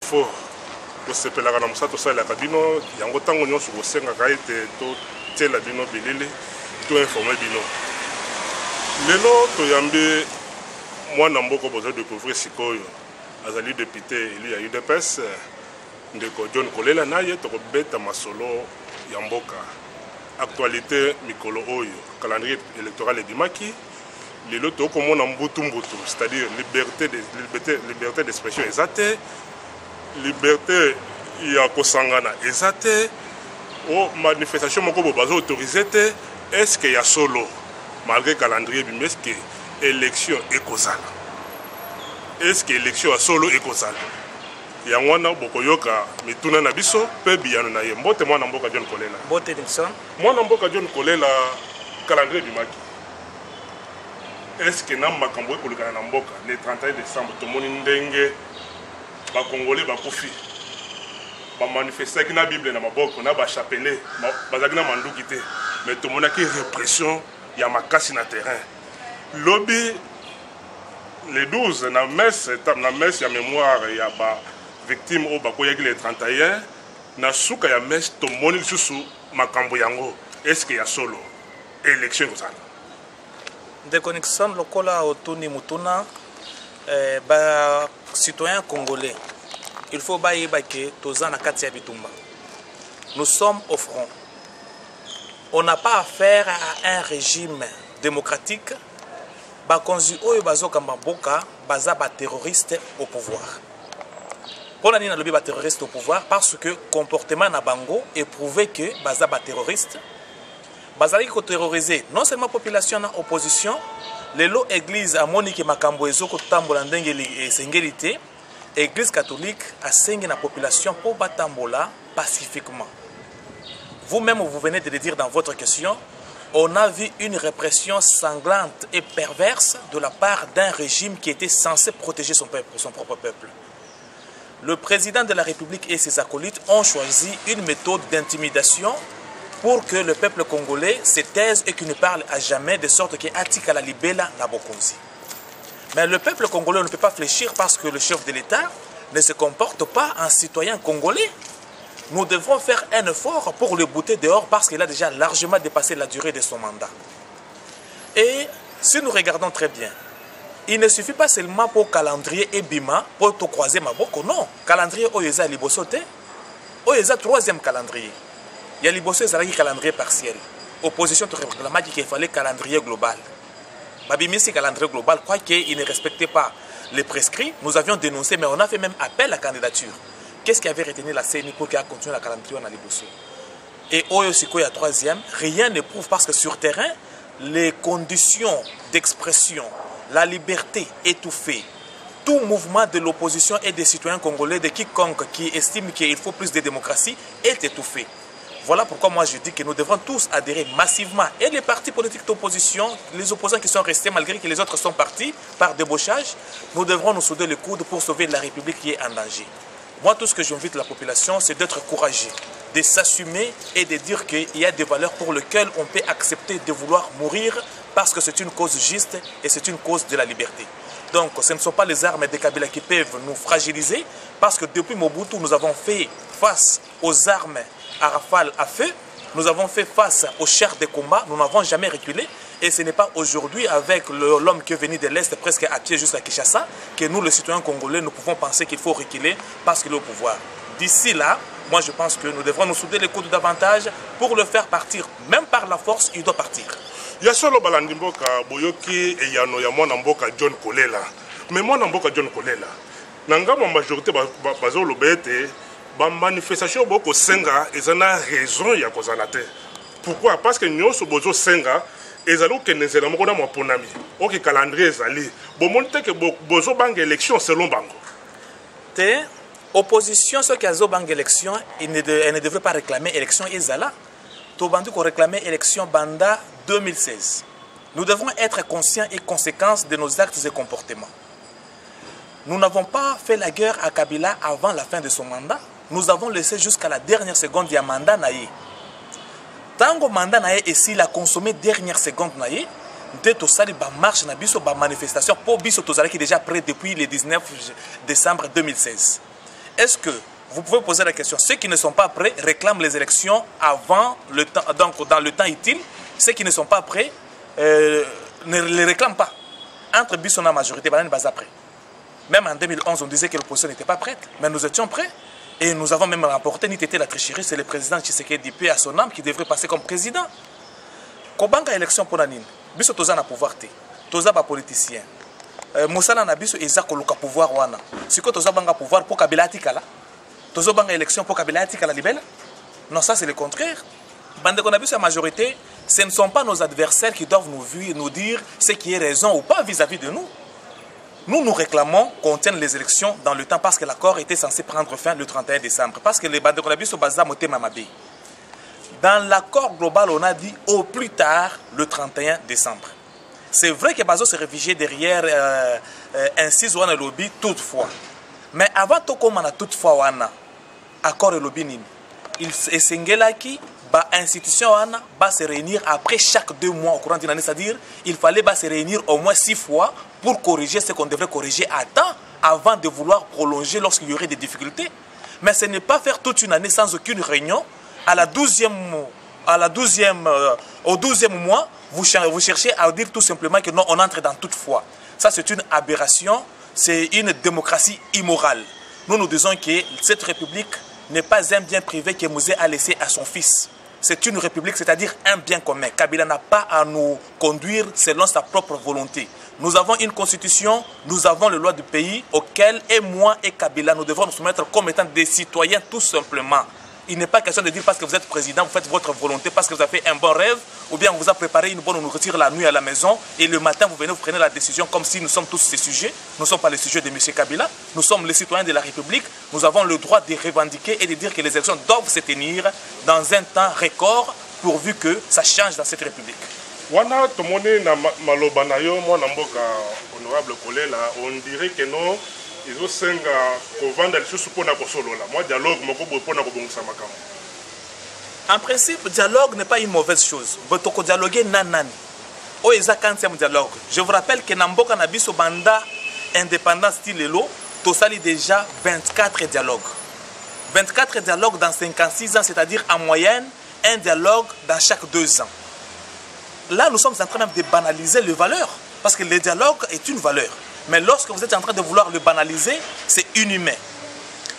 Faut kosepelaka na mosala tosalelaka bino yango ntango nyonso kosengaka ete totiela bino bilili toinforme bino. Lelo toyambi mwana mboka bozo découvrir sikoyo azali député élu ya UDPS ndeko John Kolela na ye tokobeta masolo ya mboka. Actualité mikolo oyo calendrier électoral ebimaki lelo tokomona mbutu c'est-à-dire liberté d'expression ezate, liberté ya kosangana ezate, o manifestation moko bo bazo autorisé te. Est-ce que ya solo malgré calendrier bimé, est-ce que élection ekozala? Est-ce que élection ya solo ekozala? Yango wana bokoyoka mituna na biso pe biyano na ye. Mbote mwana mboka John Kolela. Mbote Nixon. Mwana mboka John Kolela calendrier bimaki. Est-ce que na makambo ekolekana na mboka le 31 décembre tomoni ndenge ba congolais bakufi ba manifester na Bible na maboko na ba chapelet bazaki na manduki te, mais tomonaki répression ya makasi na terrain. Lobby le 12 na messe ya mémoire ya ba victime au bakoyaki le 31 na suka ya messe tomoni lisusu makambo yango. Est-ce que ya solo élection kozala? Ndeko Nixon lokola otuni mutuna ba citoyen congolais, il faut baïba que toza na kati ya bitumba. Nous sommes au front. On n'a pas affaire à un régime démocratique. Bakonzi oyo bazokamba mboka baza ba terroriste au pouvoir. Pour la nina lobi ba terroriste au pouvoir parce que comportement na bango est prouvé que baza ba terroriste. Bazali ko terroriser non seulement population na opposition, lelo église a moni ke makambo ezoko tambola ndenge esengelité, église catholique a sengi na population pour batambola pacifiquement. Vous-même vous venez de le dire dans votre question, on a vu une répression sanglante et perverse de la part d'un régime qui était censé protéger son peuple, son propre peuple. Le président de la République et ses acolytes ont choisi une méthode d'intimidation pour que le peuple congolais se taise et qu'il ne parle à jamais, de sorte que Atika la Libela n'a bokonzi. Mais le peuple congolais ne peut pas fléchir parce que le chef de l'État ne se comporte pas en citoyen congolais. Nous devrons faire un effort pour le bouter dehors parce qu'il a déjà largement dépassé la durée de son mandat. Et si nous regardons très bien, il ne suffit pas seulement pour calendrier et bima pour te croiser ma boko, non. Calendrier Oyeza Libosote, Oyeza troisième calendrier. Il y a Liboso et calendrier partiel. Opposition te réclamait qu'il fallait calendrier global. Babimisi calendrier global, quoi qu'il ne respectait pas les prescrits, nous avions dénoncé, mais on a fait même appel à candidature. Qu'est-ce qui avait retenu la CENI pour qu'elle continue la calendrier en Liboso? Et Oyo Siko, il y a troisième, rien ne prouve parce que sur terrain, les conditions d'expression, la liberté étouffée, tout mouvement de l'opposition et des citoyens congolais, de quiconque qui estime qu'il faut plus de démocratie, est étouffé. Voilà pourquoi moi je dis que nous devrons tous adhérer massivement. Et les partis politiques d'opposition, les opposants qui sont restés malgré que les autres sont partis par débauchage, nous devrons nous souder le coude pour sauver la République qui est en danger. Moi, tout ce que j'invite la population, c'est d'être courageux, de s'assumer et de dire qu'il y a des valeurs pour lesquelles on peut accepter de vouloir mourir parce que c'est une cause juste et c'est une cause de la liberté. Donc, ce ne sont pas les armes des Kabila qui peuvent nous fragiliser parce que depuis Mobutu, nous avons fait face aux armes à rafale à feu, nous avons fait face aux chars de combat, nous n'avons jamais reculé et ce n'est pas aujourd'hui avec l'homme qui est venu de l'Est presque à pied jusqu'à Kinshasa que nous, les citoyens congolais, nous pouvons penser qu'il faut reculer parce qu'il est au pouvoir. D'ici là, moi je pense que nous devrons nous souder les coudes davantage pour le faire partir, même par la force, il doit partir. Ya solo balandi mboka boyoki e yano ya mwana mboka John Kolela. Mais mwana mboka John Kolela, nanga ma majorité bazo lobete ba manifestation boko senga ezana raison ya kozala te. Pourquoi? Parce que nyonso bozo senga ezalo kenezela moko na mwaponami. OK calendrier ezali. Bo monte que bozo bang élection selon bango. Te opposition ceux qui azo bang élection, elle ne devrait pas réclamer élection ezala. To bandu ko réclamer élection banda 2016. Nous devons être conscients et conséquents de nos actes et comportements. Nous n'avons pas fait la guerre à Kabila avant la fin de son mandat. Nous avons laissé jusqu'à la dernière seconde du mandat naïe. Tango mandat naïe et s'il a consommé dernière seconde naïe, dès que ça marche na biso ba manifestation pour biso tozala qui déjà prêt depuis le 19 décembre 2016. est-ce que vous pouvez poser la question, ceux qui ne sont pas prêts réclament les élections avant le temps, donc dans le temps utile. Ceux qui ne sont pas prêts ne les réclament pas. Entre Bissot et la majorité, ils ne sont pas prêts. Même en 2011, on disait que l'opposition n'était pas prête, mais nous étions prêts. Et nous avons même remporté, ni été la tricherie, c'est le président Tshisekedi paix à son âme qui devrait passer comme président. Kobanga élection pour la Nine, Bissot toza na pouvoir te, toza ba politicien. Moussala na Bissot eza koluka pouvoir wana. Siko toza banga pouvoir pour Kabila atikala. Toza banga élection pour Kabila atikala libela. Non, ça c'est le contraire. Bande qu'on a vu sa majorité, ce ne sont pas nos adversaires qui doivent nous dire ce qui est raison ou pas vis-à-vis de nous. Nous réclamons qu'on tienne les élections dans le temps parce que l'accord était censé prendre fin le 31 décembre. Parce que les bandes qu'on a vu sur Baza Moté Mamabé. Dans l'accord global, on a dit au plus tard le 31 décembre. C'est vrai que Bazo s'est réfugié derrière ainsi Zouana lobby toutefois. Mais avant tout comme on a toutefois wana accord et lobby nini. Il est qui ba institution wana va se réunir après chaque 2 mois au courant d'une année, c'est-à-dire il fallait se réunir au moins 6 fois pour corriger ce qu'on devrait corriger à temps avant de vouloir prolonger lorsqu'il y aurait des difficultés. Mais ce n'est pas faire toute une année sans aucune réunion. Au 12e mois, vous cherchez à dire tout simplement que non, on entre dans toute foi. Ça, c'est une aberration, c'est une démocratie immorale. Nous disons que cette république n'est pas un bien privé que Mouzé a laissé à son fils. C'est une république, c'est-à-dire un bien commun. Kabila n'a pas à nous conduire selon sa propre volonté. Nous avons une constitution, nous avons les lois du pays auxquelles, et moi et Kabila, nous devons nous soumettre comme étant des citoyens tout simplement. Il n'est pas question de dire parce que vous êtes président, vous faites votre volonté, parce que vous avez fait un bon rêve, ou bien on vous a préparé une bonne nourriture la nuit à la maison, et le matin vous venez, vous prenez la décision comme si nous sommes tous ces sujets. Nous ne sommes pas les sujets de M. Kabila, nous sommes les citoyens de la République. Nous avons le droit de revendiquer et de dire que les élections doivent se tenir dans un temps record, pourvu que ça change dans cette République. Wana tomone na maloba na yo mwana mboka honorable Kolela, on dirait que non. Ils ont 5 vendre les choses pour la consolola. Moi, dialogue, mon copain, pour la makambo. En principe, dialogue n'est pas une mauvaise chose. Votre dialoguer nanani. O eza 40e dialogue. Je vous rappelle que Namboka Nabiso Banda indépendance style Lelo, tosali déjà 24 dialogues. 24 dialogues dans 56 ans, c'est-à-dire en moyenne, un dialogue dans chaque 2 ans. Là, nous sommes en train même de banaliser les valeurs, parce que le dialogue est une valeur. Mais lorsque vous êtes en train de vouloir le banaliser, c'est inhumain.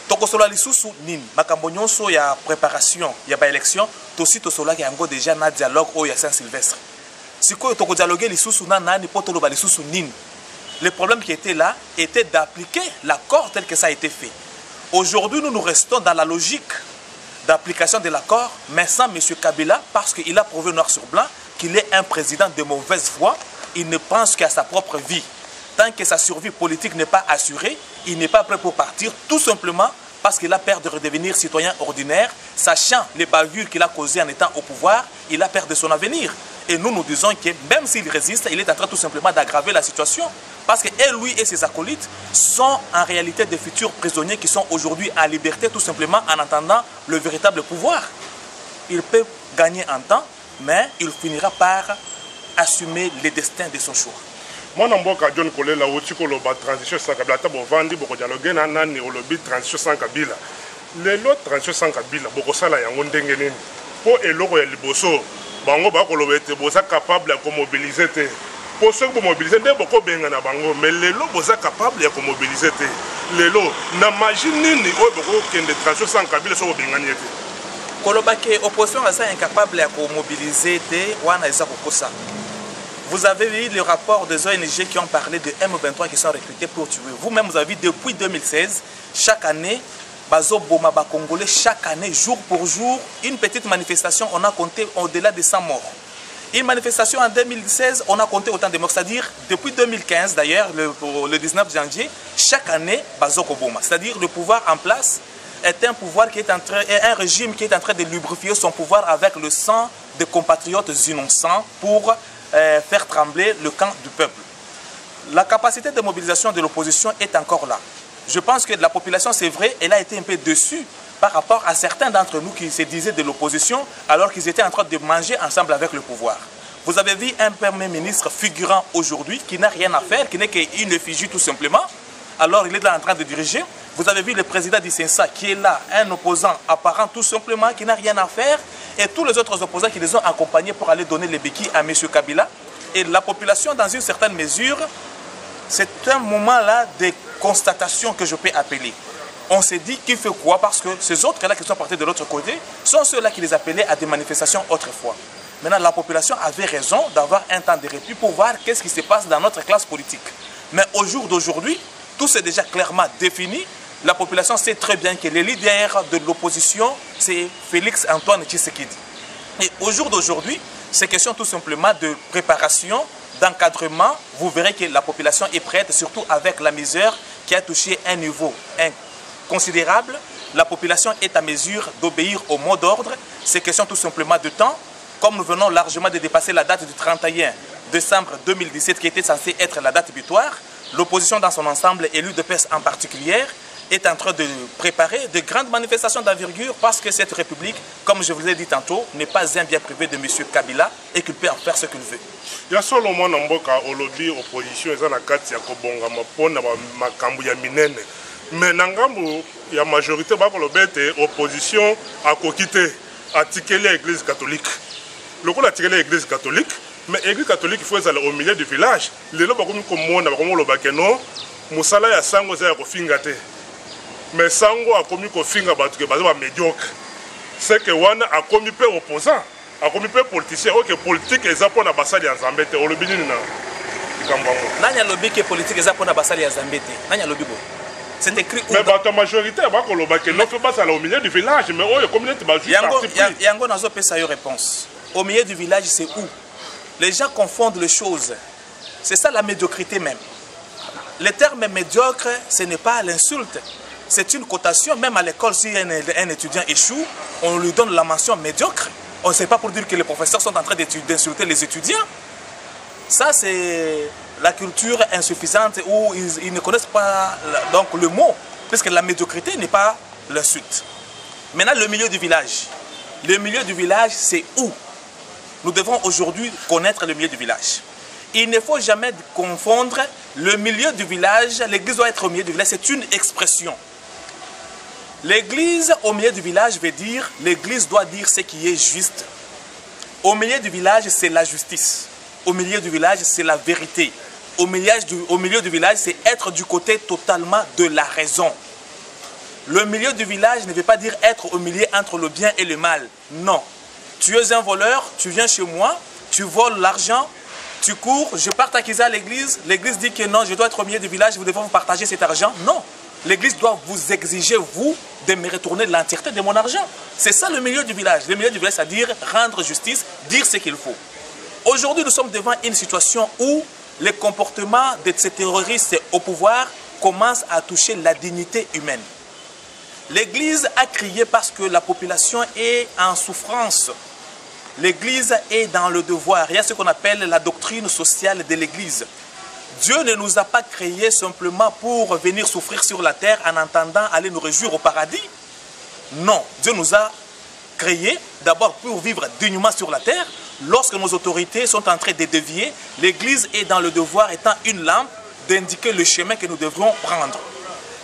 Tokosola lisusu nini makambo nyonso ya préparation ya ba élection tosi tosola ki yango déjà na dialogue o ya Saint-Sylvestre. Sikoyo toko dialoguer lisusu na nani poto lo ba lisusu nini. Le problème qui était là était d'appliquer l'accord tel que ça a été fait. Aujourd'hui, nous restons dans la logique d'application de l'accord, mais sans M. Kabila, parce qu'il a prouvé noir sur blanc qu'il est un président de mauvaise foi. Il ne pense qu'à sa propre vie. Tant que sa survie politique n'est pas assurée, il n'est pas prêt pour partir, tout simplement parce qu'il a peur de redevenir citoyen ordinaire, sachant les bavures qu'il a causées en étant au pouvoir, il a peur de son avenir. Et nous disons que même s'il résiste, il est en train tout simplement d'aggraver la situation. Parce que lui et ses acolytes sont en réalité des futurs prisonniers qui sont aujourd'hui en liberté tout simplement en attendant le véritable pouvoir. Il peut gagner en temps, mais il finira par assumer le destin de son choix. Moi, je suis John Kolela, je suis la transition sans Kabila. Je suis dialoguer avec le transition sans Kabila. Les lots transition sans Kabila, je suis là pour eloko ya liboso bango ba kolobete boza capable ya mobiliser te. Pour ceux qui mobiliser nde boko benga na bango, mais lelo boza capable ya mobiliser te. Lelo na machine nini o boko kende transition sans Kabila so bengani te. Kolobake opposition asa incapable ya mobiliser te wana eza kokosa. Vous avez vu le rapport des ONG qui ont parlé de M23 qui sont recrutés pour tuer. Vous-même, vous avez vu depuis 2016, chaque année, Bazo Boma Congolais, chaque année, jour pour jour, une petite manifestation, on a compté au-delà de 100 morts. Une manifestation en 2016, on a compté autant de morts. C'est-à-dire, depuis 2015, d'ailleurs, le 19 janvier, chaque année, Bazo Boma. C'est-à-dire, le pouvoir en place est un pouvoir qui est en train, un régime qui est en train de lubrifier son pouvoir avec le sang de compatriotes innocents pour faire trembler le camp du peuple. La capacité de mobilisation de l'opposition est encore là. Je pense que la population, c'est vrai, elle a été un peu déçue par rapport à certains d'entre nous qui se disaient de l'opposition alors qu'ils étaient en train de manger ensemble avec le pouvoir. Vous avez vu un premier ministre figurant aujourd'hui qui n'a rien à faire, qui n'est qu'une effigie tout simplement. Alors il est là en train de diriger. Vous avez vu le président du CENSA qui est là, un opposant apparent tout simplement, qui n'a rien à faire, et tous les autres opposants qui les ont accompagnés pour aller donner les béquilles à M. Kabila. Et la population, dans une certaine mesure, c'est un moment-là de constatation que je peux appeler. On s'est dit qu'il fait quoi, parce que ces autres-là qui sont partis de l'autre côté sont ceux-là qui les appelaient à des manifestations autrefois. Maintenant, la population avait raison d'avoir un temps de répit pour voir qu'est-ce qui se passe dans notre classe politique. Mais au jour d'aujourd'hui, tout c'est déjà clairement défini. La population sait très bien que le leader de l'opposition, c'est Félix Antoine Tshisekedi. Et au jour d'aujourd'hui, c'est question tout simplement de préparation, d'encadrement. Vous verrez que la population est prête, surtout avec la misère qui a touché un niveau considérable. La population est à mesure d'obéir au mot d'ordre. C'est question tout simplement de temps. Comme nous venons largement de dépasser la date du 31 décembre 2017, qui était censée être la date butoir, l'opposition dans son ensemble, et l'UDPS en particulier, est en train de préparer de grandes manifestations d'envergure parce que cette République, comme je vous l'ai dit tantôt, n'est pas un bien privé de M. Kabila et qu'il peut en faire ce qu'il veut. Il y a seulement un mboka au lobby opposition et na kati ya kobonga mapona makambu ya minene. Mais nangambu ya majorité ba ko lobete opposition a kokité a tikeli l'église catholique. Le coup la tikeli l'église catholique, mais l'église catholique il faut aller au milieu du village. Les loba comme komona ba ko lobakeno musala ya sango za ko fingate. Mais sango a commis ko finga batu ke baza médiocre. C'est que wana a commis peu opposant, a commis peu politicien, OK politique ezapo na basali ya Nzambe te olobi nini na likambango. Nanya lobby que politique ezapo na basali ya Nzambe te. Nanya lobby bo. C'est écrit où? Mais la majorité va ko lobake l'autre base au milieu du village mais oyo communauté ba juste parti pris. Yango nazo pesa yo réponse. Au milieu du village c'est où? Les gens confondent les choses. C'est ça la médiocrité même. Le terme médiocre, ce n'est pas l'insulte. C'est une cotation, même à l'école, si un étudiant échoue, on lui donne la mention médiocre. On ne sait pas pour dire que les professeurs sont en train d'insulter les étudiants. Ça, c'est la culture insuffisante où ils ne connaissent pas donc, le mot, puisque la médiocrité n'est pas l'insulte. Maintenant, le milieu du village. Le milieu du village, c'est où? Nous devons aujourd'hui connaître le milieu du village. Il ne faut jamais confondre le milieu du village. L'église doit être au milieu du village. C'est une expression. L'église au milieu du village veut dire, l'église doit dire ce qui est juste. Au milieu du village, c'est la justice. Au milieu du village, c'est la vérité. Au milieu du village, c'est être du côté totalement de la raison. Le milieu du village ne veut pas dire être au milieu entre le bien et le mal. Non. Tu es un voleur, tu viens chez moi, tu voles l'argent, tu cours, je pars t'accuser à l'église. L'église dit que non, je dois être au milieu du village, vous devez vous partager cet argent. Non. L'église doit vous exiger, vous, de me retourner l'entièreté de mon argent. C'est ça le milieu du village. Le milieu du village, c'est-à-dire rendre justice, dire ce qu'il faut. Aujourd'hui, nous sommes devant une situation où les comportements de ces terroristes au pouvoir commencent à toucher la dignité humaine. L'Église a crié parce que la population est en souffrance. L'Église est dans le devoir. Il y a ce qu'on appelle la doctrine sociale de l'Église. Dieu ne nous a pas créés simplement pour venir souffrir sur la terre en entendant aller nous réjouir au paradis. Non, Dieu nous a créés d'abord pour vivre dignement sur la terre. Lorsque nos autorités sont en train de dévier, l'Église est dans le devoir, étant une lampe, d'indiquer le chemin que nous devrons prendre.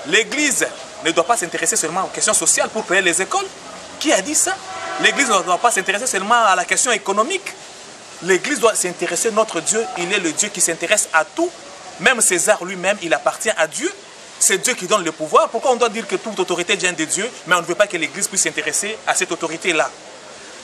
L'Église ne doit pas s'intéresser seulement aux questions sociales pour créer les écoles. Qui a dit ça? L'Église ne doit pas s'intéresser seulement à la question économique. L'Église doit s'intéresser, notre Dieu, il est le Dieu qui s'intéresse à tout. Même César lui-même, il appartient à Dieu. C'est Dieu qui donne le pouvoir. Pourquoi on doit dire que toute autorité vient de Dieu, mais on ne veut pas que l'Église puisse s'intéresser à cette autorité-là?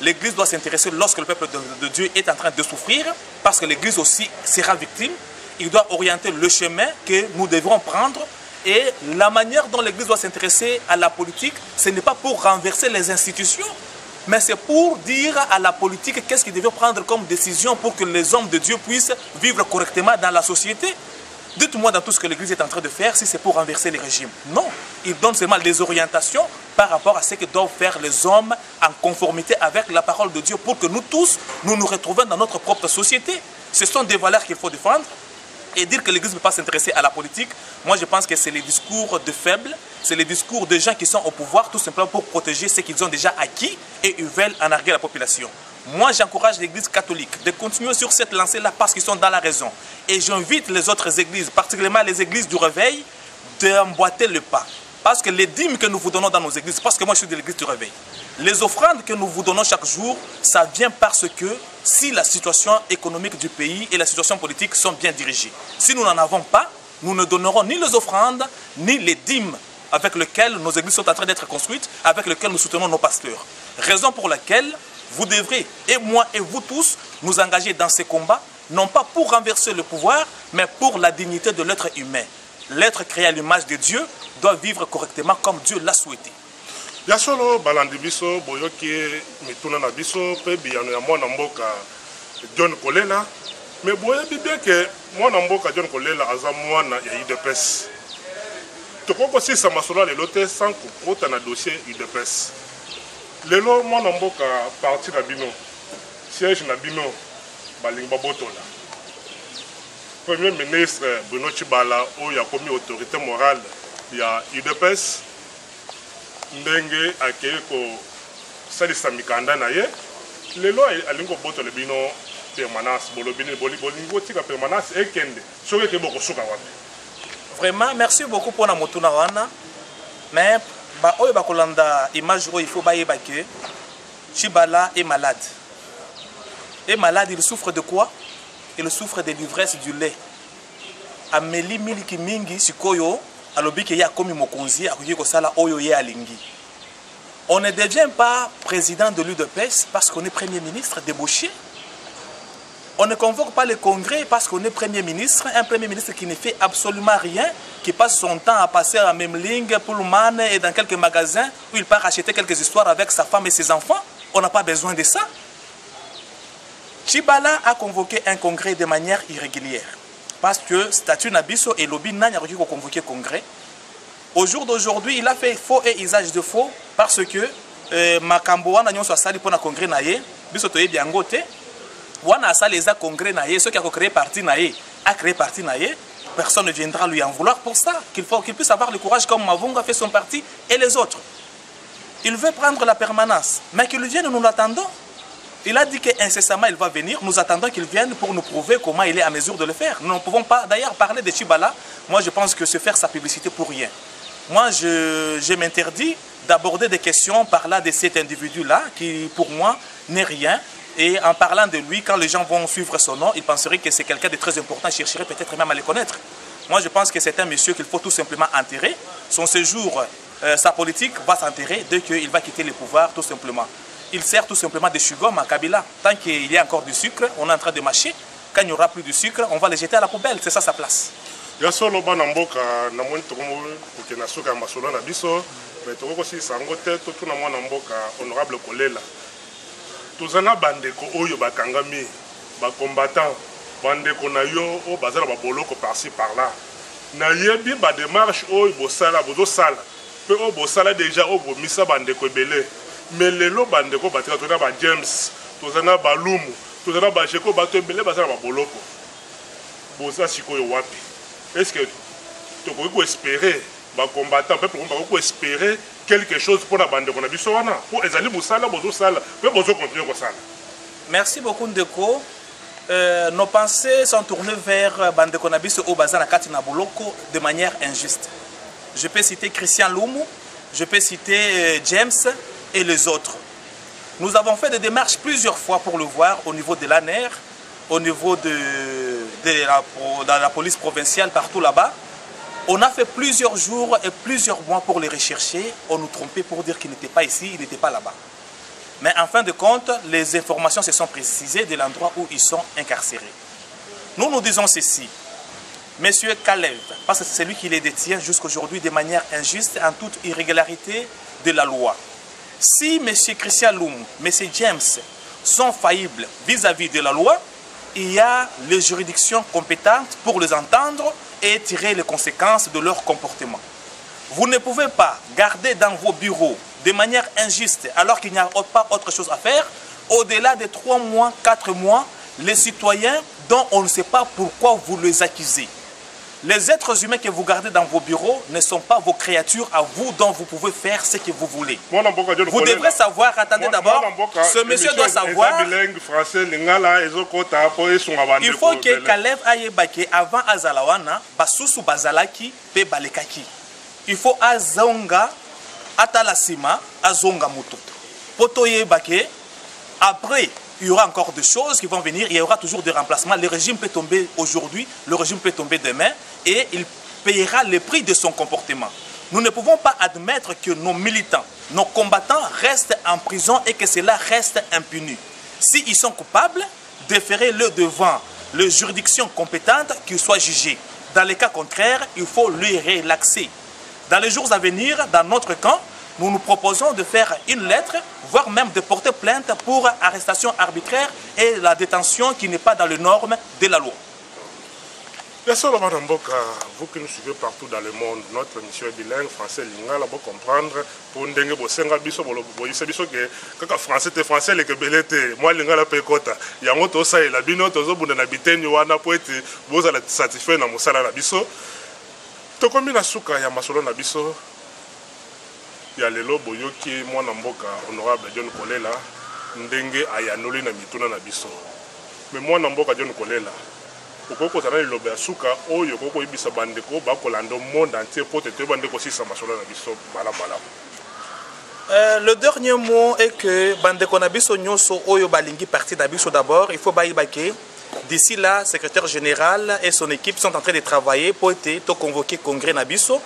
L'Église doit s'intéresser lorsque le peuple de Dieu est en train de souffrir, parce que l'Église aussi sera victime. Il doit orienter le chemin que nous devrons prendre. Et la manière dont l'Église doit s'intéresser à la politique, ce n'est pas pour renverser les institutions, mais c'est pour dire à la politique qu'est-ce qu'il devait prendre comme décision pour que les hommes de Dieu puissent vivre correctement dans la société. Dites-moi dans tout ce que l'Église est en train de faire si c'est pour renverser les régimes. Non, il donne seulement des orientations par rapport à ce que doivent faire les hommes en conformité avec la parole de Dieu pour que nous tous, nous nous retrouvions dans notre propre société. Ce sont des valeurs qu'il faut défendre. Et dire que l'Église ne peut pas s'intéresser à la politique, moi je pense que c'est les discours de faibles, c'est les discours de gens qui sont au pouvoir tout simplement pour protéger ce qu'ils ont déjà acquis et ils veulent en arguer la population. Moi j'encourage l'Église catholique de continuer sur cette lancée-là parce qu'ils sont dans la raison. Et j'invite les autres églises, particulièrement les églises du réveil, d'emboîter le pas. Parce que les dîmes que nous vous donnons dans nos églises, parce que moi je suis de l'église du réveil, les offrandes que nous vous donnons chaque jour, ça vient parce que si la situation économique du pays et la situation politique sont bien dirigées. Si nous n'en avons pas, nous ne donnerons ni les offrandes, ni les dîmes avec lesquelles nos églises sont en train d'être construites, avec lesquelles nous soutenons nos pasteurs. Raison pour laquelle vous devrez, et moi et vous tous, nous engager dans ces combats, non pas pour renverser le pouvoir, mais pour la dignité de l'être humain. L'être créé à l'image de Dieu doit vivre correctement comme Dieu l'a souhaité. Ya solo balandi biso boyoki mituna na biso pe biyano ya mwana mboka John Kolela, mais boyebi bien que mwana mboka John Kolela aza mwana ya UDPS. Tokoko sisa masolo lelo te sans kokota na dossier UDPS. Lelo mwana mboka parti na bino, siège na bino balingi babotola. Premier ministre Bruno Tshibala oyo akomi autorité morale ya UDPS ndenge akeye ko salisa mikanda na ye lelo alingo botola bino permanence bolobini bolingo tika permanence ekende soki ke boko suka wapi. Vraiment merci beaucoup pour na motuna wana, mais ba oyo bakolanda image oyo il faut bayeba que Tshibala est malade. Et malade, il souffre de quoi? Il souffre de l'ivresse du lait. Ameli miliki mingi sikoyo alobi ke ya komi mokonzi akoki kosala oyo ye alingi. On ne devient pas président de l'UDPS parce qu'on est premier ministre débauché. On ne convoque pas le congrès parce qu'on est premier ministre, un premier ministre qui ne fait absolument rien, qui passe son temps à passer à même ligne, Pullman et dans quelques magasins où il part acheter quelques histoires avec sa femme et ses enfants. On n'a pas besoin de ça. Tshibala a convoqué un congrès de manière irrégulière. Parce que statut Nabiso et Lobby n'a pas convoqué congrès. Au jour d'aujourd'hui, il a fait faux et usage de faux parce que Makambo n'a pas sali pour un congrès naïe, biso toye bien goté. Wana sali les congrès naïe, ceux qui ont créé parti naïe, a créé parti naïe. Personne ne viendra lui en vouloir pour ça. Qu'il puisse avoir le courage comme Mavunga a fait son parti et les autres. Il veut prendre la permanence, mais qu'il vienne, nous l'attendons. Il a dit qu'incessamment il va venir. Nous attendons qu'il vienne pour nous prouver comment il est à mesure de le faire. Nous ne pouvons pas d'ailleurs parler de Tshibala. Moi je pense que c'est faire sa publicité pour rien. Moi je m'interdis d'aborder des questions parlant de cet individu-là qui pour moi n'est rien. Et en parlant de lui, quand les gens vont suivre son nom, ils penseraient que c'est quelqu'un de très important, chercheraient peut-être même à le connaître. Moi je pense que c'est un monsieur qu'il faut tout simplement enterrer. Son séjour, sa politique va s'enterrer dès qu'il va quitter le pouvoir tout simplement. Il sert tout simplement de chugom à Kabila. Tant qu'il y a encore du sucre, on est en train de mâcher. Quand il n'y aura plus de sucre, on va le jeter à la poubelle. C'est ça sa place. Ya solo bana mboka na moni tokomo ko na suka masolo na biso, mais tokoko si sango te to tuna mwana mboka honorable Kolela. Tozana bandeko oyo bakangami, ba combattant, bandeko na yo o bazala ba boloko par-ci par-là. Na yebi ba démarche oyo bosala bozo sala. Pe o bosala déjà o bomisa bandeko ebele. Mais les lots bandeko batika tozana ba James, tozana ba Lumu, tozana ba Jeko bato ebele bazala ba boloko. Boza sikoyo wapi? Est-ce que tu peux espérer ba combattant peuple on va espérer quelque chose pour la bandeko na biso wana pour ezali musala bozo sala pe bozo continuer ko sala. Merci beaucoup Ndeko. Nos pensées sont tournées vers bandeko na biso au bazana kati na boloko de manière injuste. Je peux citer Christian Lumu, je peux citer James et les autres. Nous avons fait des démarches plusieurs fois pour le voir au niveau de l'ANER, au niveau de la police provinciale, partout là-bas. On a fait plusieurs jours et plusieurs mois pour les rechercher. On nous trompait pour dire qu'ils n'étaient pas ici, ils n'étaient pas là-bas. Mais en fin de compte, les informations se sont précisées de l'endroit où ils sont incarcérés. Nous disons ceci. Monsieur Kalev, parce que c'est lui qui les détient jusqu'aujourd'hui de manière injuste, en toute irrégularité de la loi. Si M. Christian Loum, M. James sont faillibles vis-à-vis de la loi, il y a les juridictions compétentes pour les entendre et tirer les conséquences de leur comportement. Vous ne pouvez pas garder dans vos bureaux de manière injuste, alors qu'il n'y a pas autre chose à faire, au-delà de 3 mois, 4 mois, les citoyens dont on ne sait pas pourquoi vous les accusez. Les êtres humains que vous gardez dans vos bureaux ne sont pas vos créatures à vous dont vous pouvez faire ce que vous voulez. Vous devrez savoir, attendez d'abord, ce monsieur doit savoir. Il faut que Kalev Ayebake avant Azalawana, Basusu Bazalaki, Pe Balekaki. il faut azonga atalasima azonga moto. Potoye bake après il y aura encore des choses qui vont venir, il y aura toujours des remplacements. Le régime peut tomber aujourd'hui, le régime peut tomber demain et il payera le prix de son comportement. Nous ne pouvons pas admettre que nos militants, nos combattants restent en prison et que cela reste impuni. S'ils sont coupables, déférez-le devant les juridictions compétentes qu'ils soient jugés. Dans les cas contraires, il faut les relaxer. Dans les jours à venir, dans notre camp, nous nous proposons de faire une lettre, voire même de porter plainte pour arrestation arbitraire et la détention qui n'est pas dans les normes de la loi. Merci Madame Mboka, vous qui nous suivez partout dans le monde, notre mission est bilingue, français, lingala, pour comprendre, pour ndenge bosenga biso boyise biso ke kaka français te français le kebele te, moi lingala pe kota, yango to sa ela bino tozo bunda na biteni wana po ete boza la satisfait na mosala na biso. To komi na suka ya masolo na biso. Ya lelo boyoki mwana mboka honorable John Kolela ndenge ayanoli na mituna na biso. Mais mwana mboka John Kolela okoko tana lilobe asuka oyo koko ibisa bandeko bakolanda monde entier pour te bandeko sisa masolo na biso balabala. Le dernier mot est que bandeko na biso nyonso oyo balingi parti na biso d'abord, il faut baïbake. D'ici là, secrétaire général et son équipe sont en train de travailler pour être convoqué congrès na biso.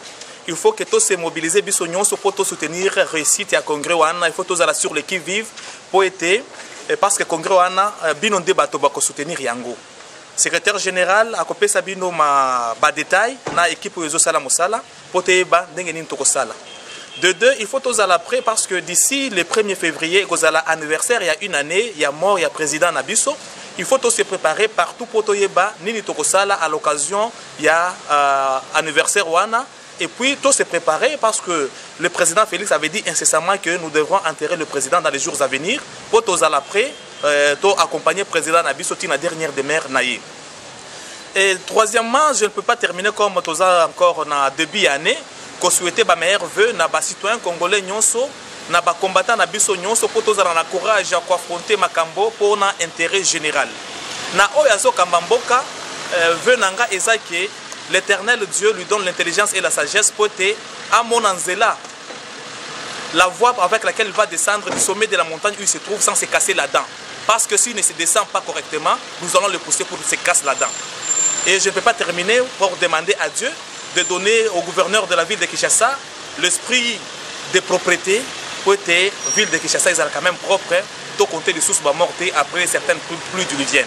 Il faut que tous se mobilisent biso nyonso pour soutenir réussite à congrès wana, il faut tous aller sur les qui vivent pour être parce que congrès wana bino nde bato bako soutenir yango. Secrétaire général a copé sabino ma ba détail na équipe oyo sala mosala pour te ba ndenge nini toko sala. De deux, il faut tous aller après parce que d'ici le 1er février kozala anniversaire, il y a une année, il y a mort, il y a président na biso. Il faut tous se préparer partout pour toyeba nini toko sala à l'occasion il y a anniversaire wana. Et puis, tout se préparer parce que le président Félix avait dit incessamment que nous devrons enterrer le président dans les jours à venir pour tous à l'après, accompagner le président Nabiso la dernière demeure naïe. Et troisièmement, je ne peux pas terminer comme tous encore dans début d'année, qu'on souhaitait ma meilleure vœu, na citoyens congolais nyonso, na combattants Nabiso nyonso pour tous avoir le courage à affronter Makambo pour un intérêt général. Na oyazo kambamboka vœu nanga ezake. L'Éternel Dieu lui donne l'intelligence et la sagesse pour être à Monanzela, la voie avec laquelle il va descendre du sommet de la montagne où il se trouve sans se casser la dent. Parce que s'il ne se descend pas correctement, nous allons le pousser pour qu'il se casse la dent. Et je ne peux pas terminer pour demander à Dieu de donner au gouverneur de la ville de Kinshasa l'esprit de propreté pour être ville de Kinshasa est quand même propre, tout compter les sources mortes après certaines pluies diluviennes.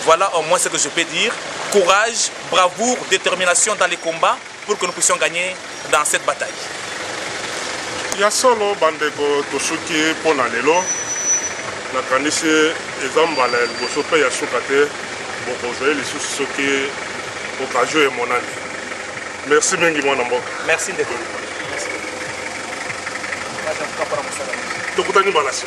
Voilà au moins ce que je peux dire. Courage, bravoure, détermination dans les combats pour que nous puissions gagner dans cette bataille. Il y a solo bandeko tosuki pona lelo na kanisi ezambala bosope ya sukate bokozwe les soki occasion et monani. Merci mingi mwana mboka. Merci de Tokutani balasi.